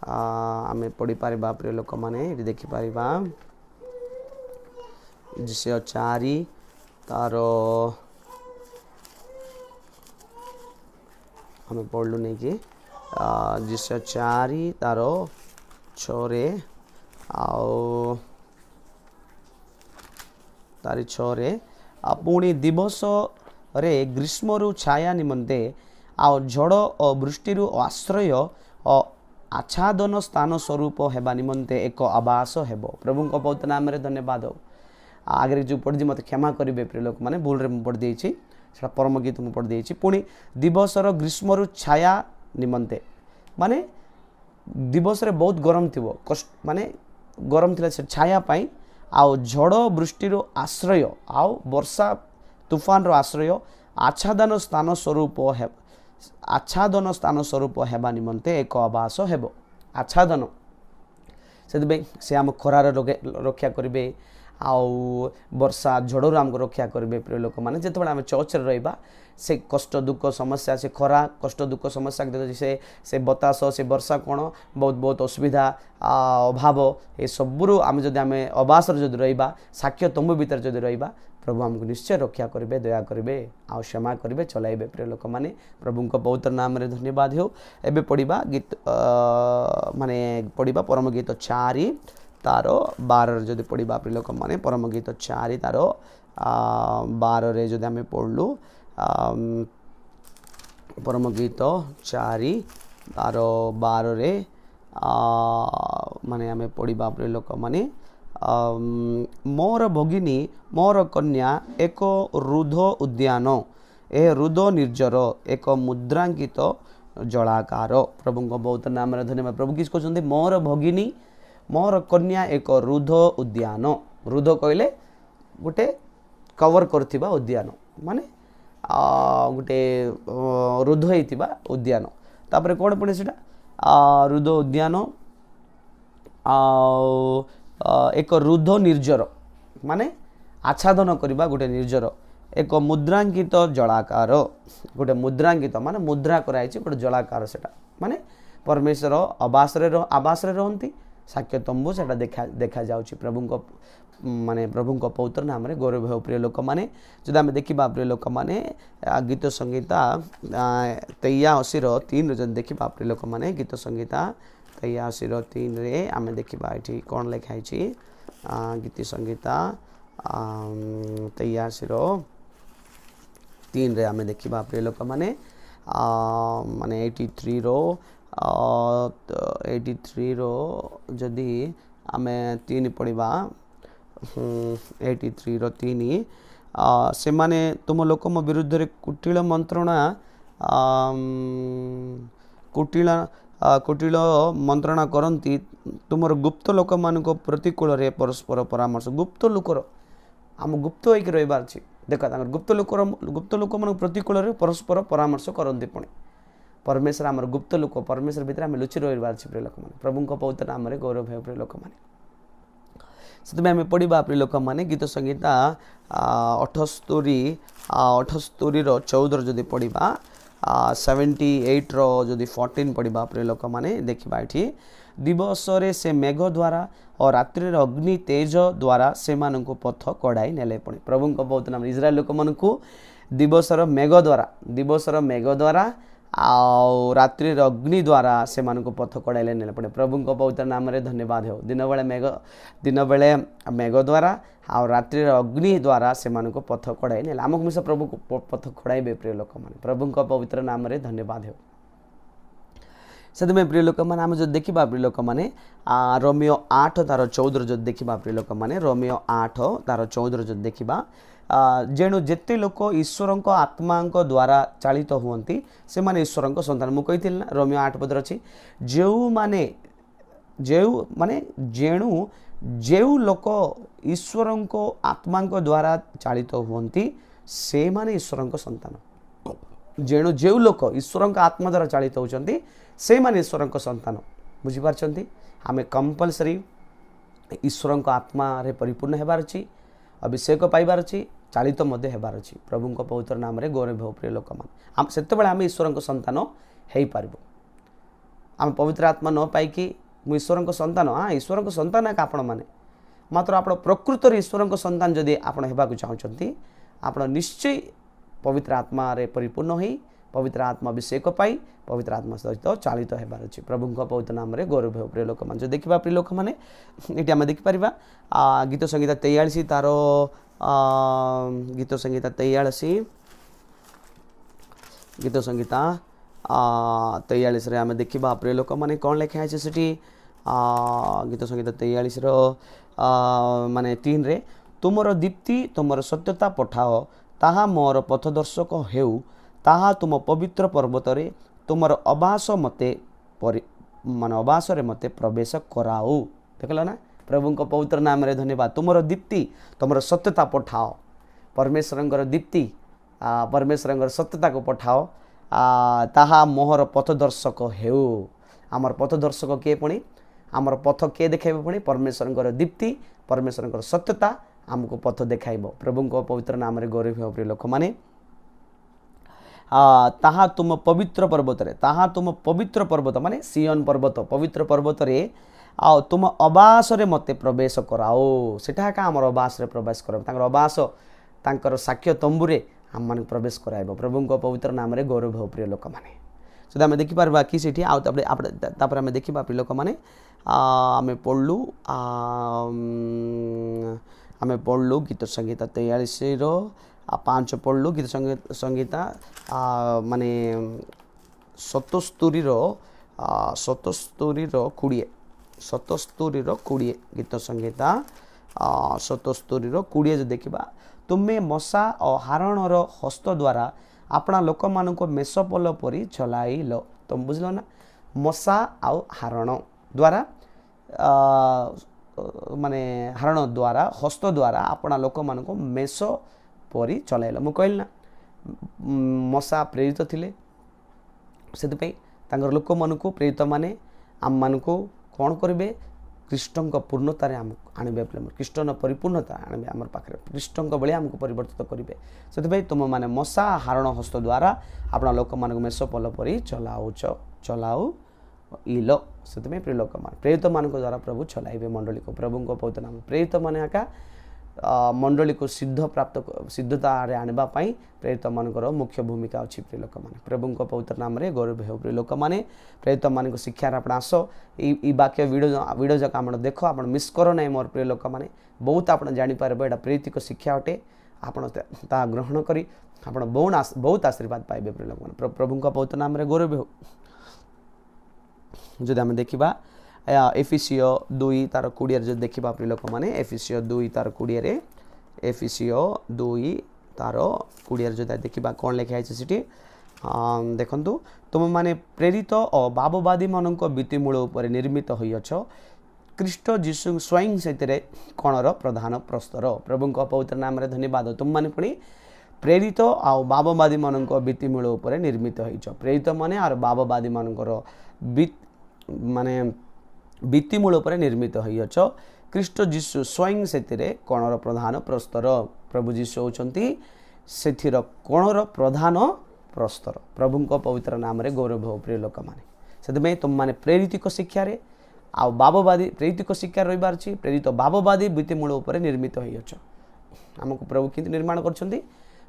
आम पढ़ी पार प्रिय लोक मैंने ये देखिपर जिसय 4 तार आम पढ़लु नहीं कि जिसय 4 तार 6 आओ तारी 6 पुणी दिवस रे ग्रीष्म रु छाया निमंते आ झड़ और वृष्टि आश्रय और आच्छादन स्थान स्वरूप हेबा निमंते एक आवास हेबो प्रभु को बहुत नाम रे धन्यवाद हो आगे जो पढ़ी मत क्षमा करेंगे प्रिय लोक मैंने भूल रे पढ़ देछि से परम गीत मुझे पढ़ देछि पुणी दिवसर ग्रीष्म रु छाया निमंते माने दिवस रे बहुत गरम थिबो कष्ट माने गरम थिला से छाया पाई आउ झड़ वृष्टि आश्रय आउ वर्षा तूफान रो आश्रय आच्छादन स्थान स्वरूप हेबा निमंते एक आवास हेबो आच्छादन से आम खरार रक्षा करेंगे आउ वर्षा झड़ू आमको रक्षा करेंगे प्रिय लोक मैंने जिते आम चर्च रहा से कष्ट दुख समस्या से खरा कष्ट दुख समस्या से बतास से वर्षा कौन बहुत बहुत असुविधा अभाव ये सबू आम जब आम अबास जब रहा साक्ष्य तंबू भीतर जब रहा प्रभु आमको निश्चय रक्षा करेंगे दया करेंगे आउ क्षमा करेंगे चलाइबे प्रिय लोक मैंने प्रभु को पवित्र नाम रे धन्यवाद हो एबे पढ़िबा गीत माने पढ़िबा परम गीत 4 तार 12 जदि पढ़िबा प्रिय लोक मैंने परम गीत 4 तार 12 रे जदि आम पढ़लु परम गीत 4 तार 12 रे माने आम पढ़िबा प्रिय लोक मैंने मोर भगिनी मोर कन्या एक रुद्ध उद्यान ए रुद्ध निर्जर एक मुद्रांकित जलाकार प्रभु को बहुत नाम धन्यवाद प्रभु किस कहते मोर भगिनी मोर कन्या एक रुद्ध उद्यान रुद्ध कहले गोटे कवर करथिबा उद्यान माने गोटे रुद्ध होइतिबा उद्यान तापर कोन पड़े सेटा रुद्ध उद्यान एक रुद्ध निर्जर माने आच्छादन करबा गोटे निर्जर एक मुद्रांकित जलाकार गोटे मुद्रांकित माने मुद्रा कराई गोटे जलाकार सेटा माने परमेश्वर आवास रे रहंती साक्ष्य तंबू से देखा जाउची प्रभु को माने प्रभु को पवित्र नाम रे गौरव हो प्रिय लोक माने जदि आम देखा प्रिय लोक माने गीत संगीता 83:3 जदि देखा प्रिय लोक माने गीत संगीता 83:3 रे आम देखा ये कौन लिखाई गीत संगीता 83:3 रे आम देखा प्रिय लोक माने माने 83 रो जदि आम 3 पढ़ा 83:3 से माने तुम लोक मो विरुद्ध रे कुटिल मंत्रणा कुटिल मंत्रणा करती तुमर गुप्त लोक मान प्रतिकूल रे परस्पर परामर्श गुप्त लोकर आम गुप्त होकर रही देख गुप्त लोक मान प्रतिकूल रे परस्पर परामर्श करती पुणी परमेश्वर आमर गुप्त लोक परमेश्वर भितर आम लुचि रही प्रिय लोक मैंने प्रभु को पवित्र नाम रे गौरव है प्रिय लोक मैंने से आम पढ़ा प्रिय लोक मैंने गीत संगीता 78:14 जदि पढ़ा 78 जदि 14 पढ़ा प्रिय लोक मैंने देखा ये दिवस रे से मेघ द्वारा और रात्रि अग्नि तेज द्वारा से पथ कढ़ाई नेले पुणी प्रभु को बहुत नाम इस्राएल लोक मान दिवसर मेघ द्वारा रात्रि अग्नि द्वारा से पथ कड़ाइले ने पुणे प्रभु पवित्र नाम धन्यवाद हो दिन बेले मेघ द्वारा आ रात्रि अग्नि द्वारा से पथ कड़ाई ने आमको मिश प्रभु पथ कड़ाइबे प्रिय लोक मैंने प्रभु पवित्र नाम धन्यवाद हो से प्रिय लोक मैंने आम जो देखा प्रिय लोक मैंने रोमियो 8 तार 14 जो देखा प्रिय लोक मैंने रोमियो 8 तार 14 जो देखा जेणु जेते लोक ईश्वर आत्मा द्वारा चालित हुअन्ति से माने ईश्वर संतान मुझे ना रोमियो 8 पद अच्छी जो माने जेणु जो लोक ईश्वर आत्मा द्वारा चालित हुअन्ति से माने ईश्वर संतान जेणु जो लोक ईश्वर आत्मा द्वारा चालित होती से माने ईश्वर संतान बुझीपार्छन्ति आमे कंपलसरी ईश्वर आत्मा रे परिपूर्ण हेबार अछि अभिषेक पाइबार अछि चालित मध्य हेबार अछि प्रभु पवित्र नाम रे गौरव हो प्रिय लोक मान सेते बेले आमे ईश्वर संतान हेई पारबो आम पवित्र आत्मा न पाइकी मु ईश्वर संतान हाँ ईश्वर संतान है आपण माने मात्र आप प्रकृत ईश्वर संतान जदि आपण हेबाकु चाहउछन्ति आपण निश्चय पवित्र आत्मा रे परिपूर्ण होई पवित्र आत्मा अभिषेक पाई पवित्र आत्मा सहित चालित हेबार अछि प्रभु पवित्र नाम रे गौरव हो प्रिय लोक मान जो देखिबा प्रिय लोक माने एटी आमे देखि परिबा गीत संगीता 43 तार गीत संगीता 43 गीत संगीता 43 रे आमे देखिबा प्रिय लोक माने कोन लेखा अछि सेठी गीत संगीता 43 रो माने 3 रे तुमर दीप्ति तुमर सत्यता पठाओ ताहा मोर पथदर्शक हेउ ताहा तुम पवित्र पर्वत रे तुमर अबास मते मान अबास रे मते प्रवेश कराओ देखल ना प्रभु को पवित्र नाम रे धन्यवाद तुमर दीप्ति तुमर सत्यता पठाओ परमेश्वर दीप्ति परमेश्वर सत्यता को पठाओ ताहा मोहर पथदर्शक हेउ आमर पथदर्शक किए पुणी आमर पथ किए देखेबे पुणी परमेश्वर दीप्ति परमेश्वर सत्यता आमको पथ देखाइबो प्रभु को पवित्र नाम रे गौरव हो प्रिय लोक माने ताहा तुम पवित्र पर्वत रे ताहा तुम पवित्र पर्वत माने सियन पर्वत पवित्र पर्वत रे आ तुम अबास रे मते प्रवेश कराओ सेटा का हमर अबास रे प्रवेश करब तांकर अबास तांकर साक्ष्य तंबुरे हम मान प्रवेश कराइबो प्रभु को पवित्र नाम रे गौरव हो प्रिय लोक माने सदा हम देखि परबा कि सेठी आ तापर हम देखिबा प्रिय लोक माने आमे पढलु आमे पढलु गीत संगीता 43 रो 5 पढ़लु गीत संगीता माने 77 रो 20 गीत संगीता 77 रो 20 जो देखिबा तुमे मशा और हारणर हस्त द्वारा अपना लोक मान को मेषपल परी चलाइल तुम बुझल ना मशा आउ हारण द्वारा माने हारण द्वारा हस्त द्वारा अपना लोक मान को मेष परी चलाइल मु कहल ना मशा प्रेरित थिले से लोक मान को प्रेरित माने आम मान को कौन करेंगे कृष्ण पूर्णतार आम आणवे कृष्ण परिपूर्णता आणवे आम पाखे कृष्ण भाई आमको परिवर्तित करेंगे से तुम मैंने मशा हारण हस्त द्वारा अपना लोक मान मेष पल परी चलाऊ इल से प्रिय लोक मान प्रेरित मान द्वारा प्रभु चलाइबे मंडली को प्रभु को पवित्र नाम प्रेरित मान आका मंडली को सिद्धता आने प्रेरित मानकर मुख्य भूमिका अच्छी प्रिय लोक मैंने प्रभु को पवित्र नाम रे गौरव हो प्रिय लोक मैंने प्रेरित मान शिक्षार आप आस ये वाक्य वीडियो जाक आप देख आप मिस कर ना मोर प्रिय लोक मैंने बहुत आप जापर यहाँ प्रेरित शिक्षा अटे आपड़ ग्रहण करी आप बहुत आशीर्वाद पाइबे प्रिय लोक मैंने प्रभु को पवित्र नाम रे गौरव हो जदि आम देखा एफिसियो 2 तार 20 जो देखा प्रिय लोक मैंने एफिसियो 2 तार 20 रे एफिसियो 2 तार 20 जो देखा कौन लिखाई सीटी देखु तुम माने प्रेरित और बाबवादी मान बीतिमूल उपर निर्मित होइछ ख्रीष्ट जीशु स्वयं से कणर प्रधान प्रस्तर प्रभु को पवित्र नाम रे धन्यवाद तुम माने पुणी प्रेरित आउ बाबवादी मान बीतिमूल उपर निर्मित होइछ प्रेरित माने और बाबवादी मानकर माने बीतिमूल उपर निर्मित होइछ ख्रीष्ट जीशु स्वयं से कणर प्रधान प्रस्तर प्रभु जीशु होचंती सेथिर कणर प्रधान प्रस्तर प्रभु को पवित्र नाम रे गौरव हो प्रिय लोक माने से तुम माने प्रेरित शिक्षा रे आ बाबवादी प्रेरित शिक्षा रहिबार प्रेरित बाबवादी बीतिमूल उपर निर्मित होइछ आमको प्रभु किंतु निर्माण करछंती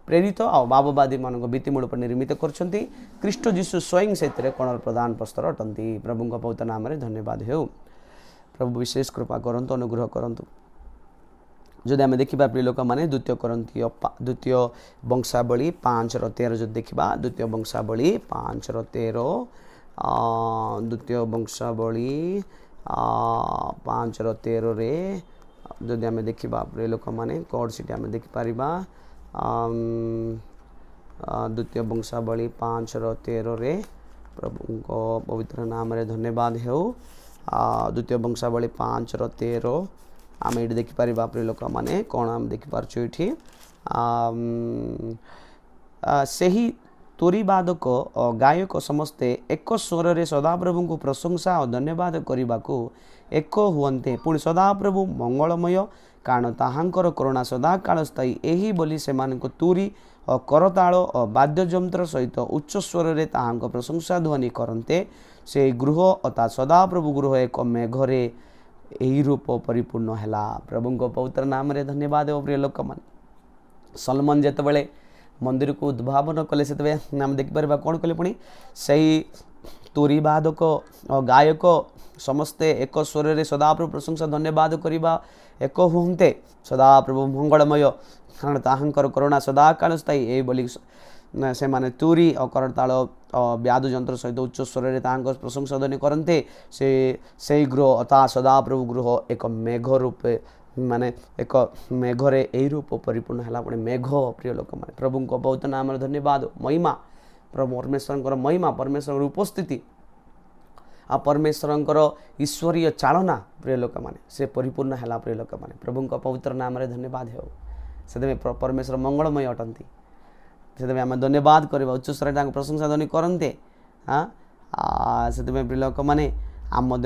प्रेरित आ भाववादी मान भित्तिमूल पर निर्मित करछंती ख्रीष्ट जीशु स्वयं से कणर प्रधान प्रस्तर अटंती प्रभु पवित्र नाम धन्यवाद हो प्रभु विशेष कृपा करंतु अनुग्रह करंतु जदि आम देखा प्रिय लोक मैंने द्वितीय वंशावली 5:13 जो देखा द्वितीय वंशावली 5:13 द्वितीय वंशावली 5:13 रे जदि आम देखा प्रिय लोक मैंने कौन सी आम देखिपर द्वितीय वंशावली 5:13 रे प्रभु को पवित्र नाम रे धन्यवाद हो द्वितीय वंशावली 5:13 आम ये देखिपर प्रिय लोक मैंने कौन आम देखिपार से ही तोरीवादक गायक समस्ते एक स्वर रे सदाप्रभु को प्रशंसा और धन्यवाद करने को एक हुए पुणी सदाप्रभु मंगलमय कारण ताहांकर करुणा सदा काल स्थायी यही बोली से तुरी और करताल और वाद्यजंत्र सहित उच्च स्वर रे ताहांक प्रशंसा ध्वनि करते से गृह अर्थात सदाप्रभु गृह एक मेघरे यही रूप परिपूर्ण है प्रभु को पवित्र नाम रे धन्यवाद हो प्रिय लोक मान सलमन जितेबाला मंदिर को उद्भावन कले से आम देखिपर कौन कले पुणी से तोरीवादक और गायक समस्ते एक स्वर रे सदाप्रभु प्रशंसा धन्यवाद करवा एक हुंते सदाप्रभु मंगलमय कारण ताहांकर करुणा सदा काल स्थायी यही बोली से माने तुरी और करताल व्याध जंत्र सहित उच्च स्वर रे ताहांकर प्रशंसा ध्वनि करते से गृह अर्थात सदाप्रभु गृह एक मेघ रूपे माने एक मेघरे यही रूप परिपूर्ण है पुणी मेघ प्रिय लोक मैंने प्रभु को बहुत नाम धन्यवाद महिमा प्रभु परमेश्वर महिमा परमेश्वर उपस्थिति आ परमेश्वर ईश्वरीय चालना प्रिय लोक मैंने से परिपूर्ण है प्रिय लोक मैंने प्रभु को पवित्र नाम धन्यवाद हो से परमेश्वर मंगलमय अटंती से आम धन्यवाद करवा उच्च स्वर प्रशंसा ध्वनि करते हाँ से प्रिय लोक मैंने आम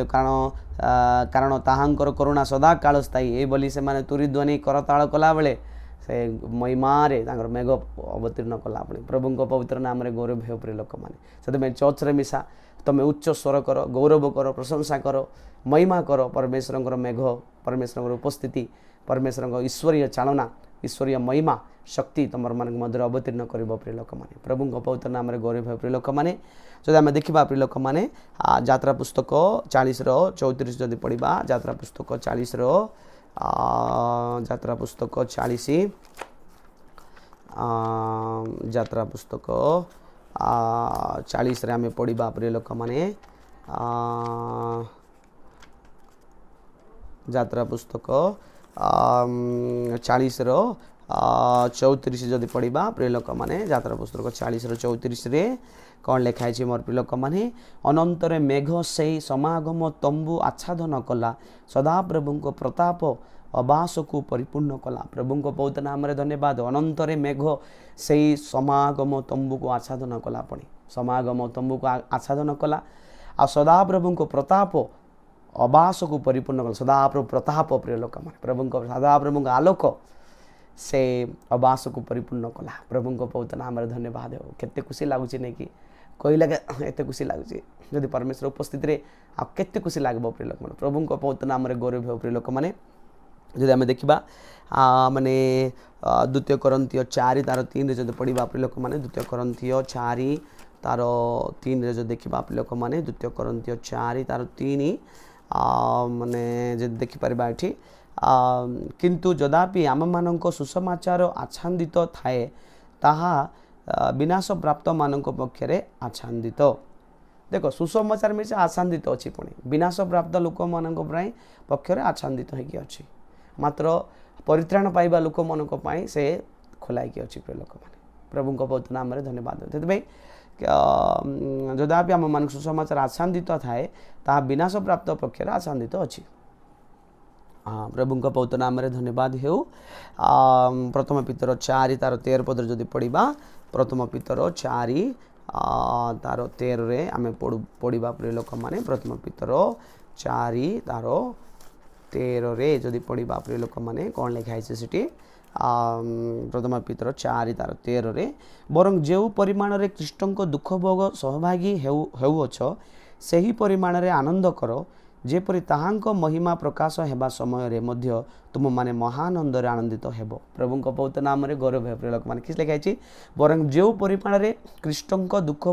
कारण ताहांकर करुणा सदा काल स्थायी ये बोली से माने तुरी ध्वनि करताल कला बेले से महिमारे मेघ अवतीर्ण कला प्रभु को पवित्र नाम गौरव हो प्रिय लोक मैंने से चर्च रे मिसा तुम उच्च स्वर कर गौरव कर प्रशंसा कर महिमा कर परमेश्वर मेघ परमेश्वर उपस्थिति परमेश्वर ईश्वरीय चालना ईश्वरीय महिमा शक्ति तुम मान मध्य अवतीर्ण कर प्रिय लोक मैंने प्रभु को पवित्र नाम गौरव हो प्रिय लोक मैंने जब आम देखा प्रिय लोक मैंने यात्रा पुस्तक 40:34 जदि पढ़ा यात्रा पुस्तक 40 यात्रा पुस्तक 40 यात्रा पुस्तक 40 आम पढ़ा प्रिय लोक मैंने यात्रा पुस्तक 40 34 जदि पढ़ा प्रिय लोक मैंने यात्रा पुस्तक 40:34 रे कौन लिखाई मोर प्रिय लोक मैंने अनंतरे मेघ से समागम तंबू आच्छादन कला सदाप्रभु को प्रताप अबास को परिपूर्ण कला प्रभु को पवित्र नाम धन्यवाद अनंतरे मेघ से समागम तंबू को आच्छादन कला पुणी समागम तंबू को आच्छादन कला आ सदाप्रभु को प्रताप अबास को परिपूर्ण कला सदाप्रभु प्रताप प्रिय लोक मैंने प्रभु को सदाप्रभु का आलोक से अबास को परिपूर्ण कला प्रभु को पवित्र नाम धन्यवाद हो केते खुशी लगुच नहीं कि कही लगे एत खुशी लगुच जदि परमेश्वर उपस्थिति रे आ केते खुशी लगब प्रिय लोक मैंने प्रभु को पवित्र नाम गौरव हो प्रिय लोक मैंने जदि आम देखा माने द्वितीय कोरिन्थीय 4:3 जब पढ़ा प्रिय लोक मैंने द्वितीय कोरिन्थीय 4:3 जो देखा प्रिय लोक मैंने द्वितीय कोरिन्थीय 4:3 माने जब देखिपर ये किंतु जदापि आम मान सुसमाचार आच्छादित थाए ताहा विनाश प्राप्त मान पक्षरे आच्छादित देख सुसमाचार में आच्छादित अच्छी पुणी विनाश प्राप्त लोक मान पक्षरे आच्छादित होगी अच्छी मात्र परित्राण पाइबा लोक मान से खोलाइकी अच्छी प्रिय लोक मैंने प्रभु पवित्र नाम धन्यवाद से जदापि आम मान सुसमाचार आच्छादित थाए ताहा विनाश प्राप्त पक्षरे आच्छादित अच्छी हाँ प्रभु का पवित्र नाम धन्यवाद हो प्रथम पितर 4:13 जदि पढ़ा प्रथम पितर 4:13 रे आम पढ़ा प्रिय लोक मैंने प्रथम पितर 4:13 रे जदि पढ़ा प्रिय लोक मैंने कौन लिखाई से प्रथम पितर 4:13 रे बरं जो परिमाण रे कृष्ण दुख भोग सहभागी हेउअछ सही परिमाण रे आनंद कर जेपरि ताहांको महिमा प्रकाश हेबा समय रे मध्य तुम माने महानंद रे आनंदित हेबो। प्रभु को पवित्र नाम रे गौरव है प्रिय लोक माने किस लिखा है बरं जो परिमाण रे कृष्ण को दुख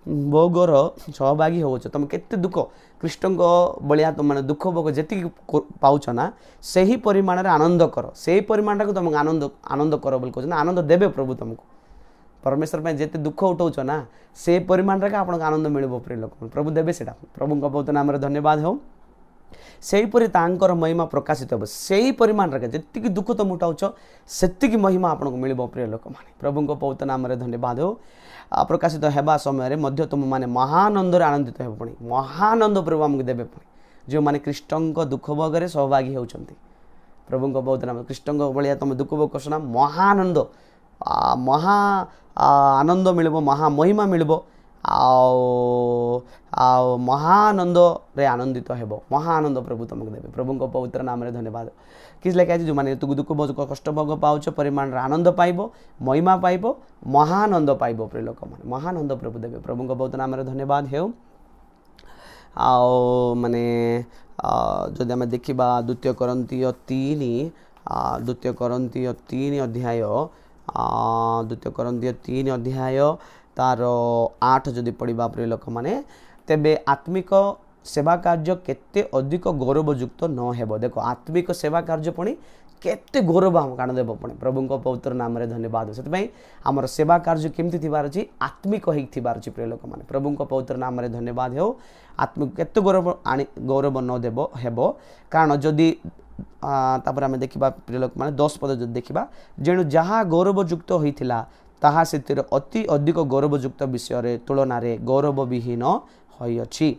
भोगर सहभागी होछ तुम केते दुख कृष्ण को बलिया तुम माने दुख भोग जेति पाउछ ना सही परिमाण रे आनंद कर सही परिमाण को तुम आनंद आनंद कर बोल कहछ ना आनंद देबे प्रभु तुमको परमेश्वर में जेते दुख उठाउछ ना से परिमाण रे आपन आनंद मिलबो प्रिय लोक प्रभु देबे सेटा प्रभु को पवित्र नाम रे धन्यवाद हो। सेहीपरि तांकर महिमा प्रकाशित हे से परिमाण रे जेतिकी दुख तुम उठाउछ सेतिकी महिमा आपन को मिलबो प्रिय लोक माने प्रभु को पवित्र नाम रे धन्यवाद हो। प्रकाशित हेबा समय रे मध्य तुम माने महानंद रे आनंदित हेबो पुणी महानंद प्रभु हमको देबे पुणी जो माने कृष्ण को दुख भोग रे सहभागी होउछंती प्रभु को पवित्र नाम कृष्ण को बलिया तुम दुख भोग करछना महानंद महा आनंद मिलबो महा महिमा मिलबो आ महानंद रे आनंदित हेबो महानंद प्रभु तुमको देबे प्रभु को पवित्र नाम रे धन्यवाद। किस लेखा जो माने तू दुख भोग कष्ट भोग पाउछ परिमाण रे आनंद पाइबो महिमा पाइबो महानंद पाइबो प्रिय लोक माने महानंद प्रभु देबे प्रभु को पवित्र नाम रे धन्यवाद हेउ। आ माने जदि आमे देखिबा द्वितीय कोरिन्थीय 3 अध्याय द्वितीय कोरिन्थीय 3 अध्याय तार 8 जदि पढ़ा प्रिय लोक माने तेबे आत्मिक सेवा कार्य केते अधिक गौरवयुक्त न हेबो। देखो आत्मिक सेवा कार्य पुणी केते गौरव हम काण देबो पुणी प्रभु को पवित्र नाम रे धन्यवाद। सेतपई हमर सेवा कार्य केमति थिबार अछि आत्मिक होई थिबार अछि प्रिय लोक माने प्रभु को पवित्र नाम रे धन्यवाद हो। आत्मिक केते गौरव न देबो हेबो कारण जदि तापर आमे देखिबा प्रिय लोक माने 10 पद जदि देखिबा जेणु जहा गौरवयुक्त होइथिला ताहा सेतिर अति अधिक गौरवयुक्त विषय रे तुलना रे गौरव विहीन होई अछि।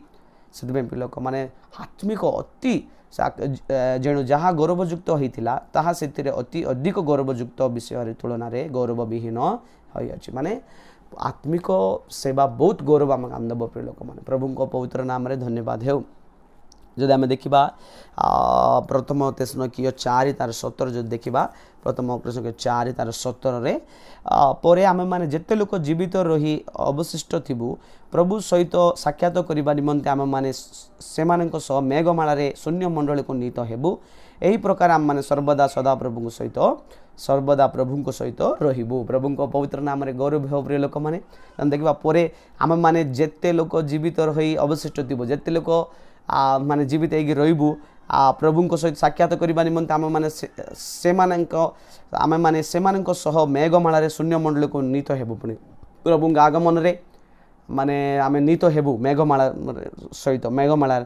सेतबे प्रिय लोक माने आत्मिक अति जेणु जहा गौरवयुक्त होइथिला ताहा सेतिर अति अधिक गौरवयुक्त विषय रे तुलना रे गौरव विहीन होई अछि। माने आत्मिक सेवा बहुत गौरव हम आनंद प्रिय लोक माने प्रभु को पवित्र नाम रे धन्यवाद हेउ। जदि आमे देखिबा प्रथम तेसलोनिकैय 4 तार 17 जदि देखिबा प्रथम तेसलोनिकैय 4 तार 17 रे परे आमे माने जेते लोक जीवित रही अवशिष्ट थिबु प्रभु सहित साक्षात करिबा निमंते आमे माने सेमानक सह मेघमाला रे शून्य मंडली को नीत हेबु एही प्रकार आम माने सर्वदा सदा प्रभु सहित रहिबु प्रभु को पवित्र नाम रे गौरव हो प्रिय लोक माने देखिबा परे आमे माने जेते लोक जीवित रही अवशिष्ट थिबु जेते लोक माने जीवित होगी रहिबु प्रभु को सहित साक्षात करबा निमंते आमे माने सेमानक सह मेघमाला रे शून्य मंडली को नीत हेबु पुणी प्रभु आगमन रे माने आमे नीत हेबु मेघमाला सहित मेघमाला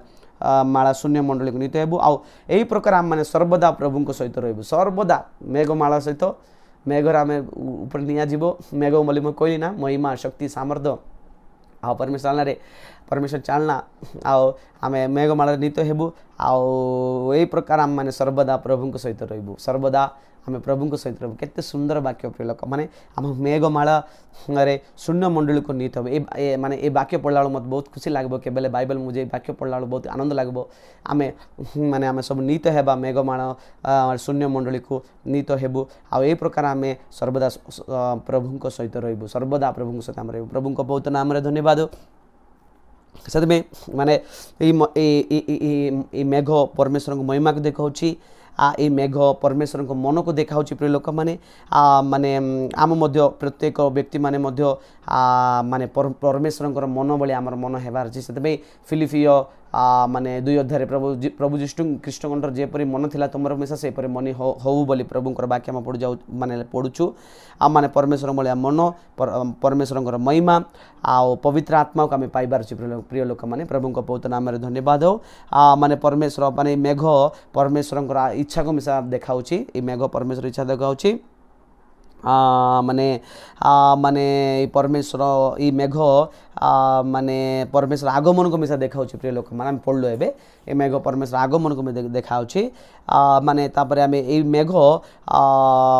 माला शून्य मंडली को नीत हेबु आ एही प्रकार आम माने सर्वदा प्रभु को सहित रहिबु सर्वदा मेघमाला सहित मेघर आमे ऊपर निया जीवो मेघ बोली म कहली ना महिमा शक्ति सामर्थ्य आ परमेश्वर चालना आमे मेघमाला नीत हेबु आई प्रकार आम माने सर्वदा प्रभु सहित रहिबु सर्वदा आमे प्रभु सहित रहिबु केते सुंदर वाक्य प्रिय लोक माने आम मेघमाला रे शून्य मंडली को नीत हेबु ए माने ए वाक्य पढ़ला मत बहुत खुशी लागबो केबेले बाइबल मुझे वाक्य पढ़ला बहुत आनंद लागबो आमे माने आमे सब नीत हेबा मेघमाला शून्य मंडली को नीत हेबु आ ए प्रकार आमे सर्वदा प्रभु सहित रहिबु सर्वदा प्रभु सहित आम रहिबु प्रभु को बहुत नाम रे धन्यवाद। सेतबे माने ए मेघ परमेश्वर को महिमा को देखाउछि ए मेघ परमेश्वर को मन को देखाउछि प्रिय लोक माने माने आम मध्य प्रत्येक व्यक्ति माने मध्य माने परमेश्वर को मन बळे आमर मन हेबार अछि। सेतबे फिलिपिय माने 2 अध्याय प्रभु जिष्णु कृष्ण कंठर जेपरि मन थिला तुमर हमेशा सेपरि मनी होउ बोली प्रभु को वाक्य हम पढु जाउ माने पढुछु माने परमेश्वर बळे मन परमेश्वर को महिमा पवित्र आत्मा को आमे पाइबार अछि प्रिय लोक माने प्रभु को पवित्र नाम रे धन्यवाद हो। माने परमेश्वर माने मेघ परमेश्वर को इच्छा को मिसा देखाउछि ए मेघ परमेश्वर इच्छा देखाउछि माने परमेश्वर ई मेघ माने परमेश्वर आगमन को मिसा देखाउछि प्रिय लोक माने पढलो एबे ए मेघ परमेश्वर आगमन को देखाउछि माने तापरे आमे ए मेघ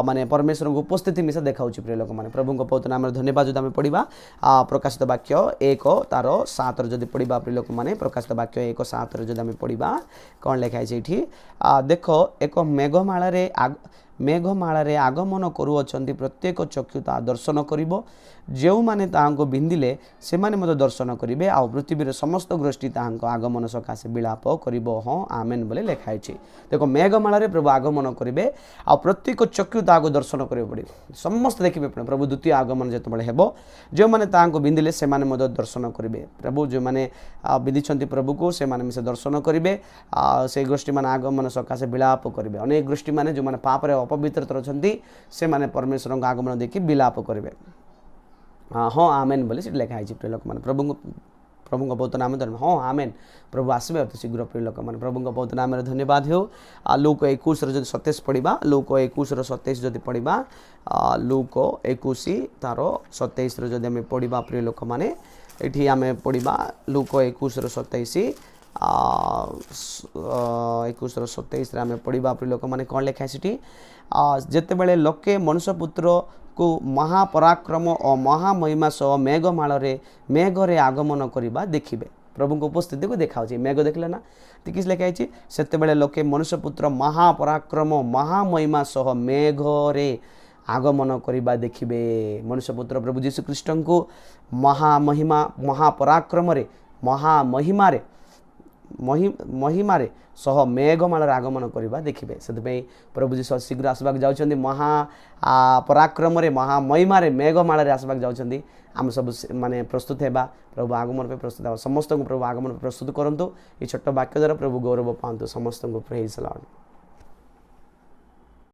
माने परमेश्वर को उपस्थिति मिसा देखाउछि प्रिय लोक माने प्रभु को पवित्र नाम रे धन्यवाद। जदि आमे पढिबा प्रकाशित वाक्य 1 तार 7 जदि पढिबा प्रिय लोक माने प्रकाशित वाक्य 1 7 जदि आमे पढिबा कोन लेखा छै एठी देखो एक मेघमाला रे मेघमाଳରେ आगमन करुअछन्ति प्रत्येक चक्षु ता दर्शन करिबो जेउमाने ताहांको बिंदिले सेमाने मते दर्शन करिवे आ पृथ्वीर समस्त गोष्ठी ताहांको आगमन सकाशे विलाप करिबो हाँ आमेन बोले लिखा है। देखो मेघमाଳରେ प्रभु आगमन करिवे आ प्रत्येक चक्षु ताहाको दर्शन करिवे पड़े समस्त देखिबे प्रभु द्वितीय आगमन जेतबेले हेबो जेउमाने ताहांको बिंदिले सेमाने मते दर्शन करिवे प्रभु जो माने विधिछन्ति प्रभु को सेमाने मिसे दर्शन करिवे से गोष्ठी माने आगमन सकाशे विलाप करिवे अनेक गोष्ठी माने जो माने पाप रे अपवित्र अछन्ति से माने परमेश्वर आगमन देखि विलाप करिवे हाँ आमेन बोले से लिखा है प्रिय लोक मैंने प्रभु बहुत नाम धन्यवाद हाँ आमेन प्रभु आसबे अति शीघ्र प्रिय लोक मैंने प्रभु बहुत नाम धन्यवाद हो लूक 21 27 पढ़ा लूक 21 27 जदि पढ़ा लूक 21 तार 27 जदि आम पढ़ा प्रिय लोक मैंने ये आम पढ़ा लूक 21 27 21 27 आम पढ़ा प्रिय लोक मैंने कौन लिखा है जितेबाला लोके मनुष्य पुत्र को महापराक्रम और महामहिमा सह मेघमाଳରେ मेघरे आगमन करवा देखिए प्रभु उपस्थिति को देखा मेघ देखले ना तो किस लिखा है से लोके मनुष्य पुत्र महापराक्रम महामहिमा सह मेघरे आगमन करवा देखिए मनुष्य पुत्र प्रभु जीशु ख्रीष्ट को महामहिमा महापराक्रम महामहिमा महिमारे सह मेघमाଳରେ आगमन करवा देखिए से प्रभु जीशु शीघ्र आसवाक जाउछन्ति महा पराक्रम महामहिमारे मेघमाଳରେ आसवाक जाउछन्ति आम सब माने प्रस्तुत हेबा प्रभु आगमन पे प्रस्तुत हेबा समस्त को प्रभु आगमन पे प्रस्तुत करंतु ये छोट वाक्य द्वारा प्रभु गौरव पांतु समस्त को प्रेज लॉर्ड।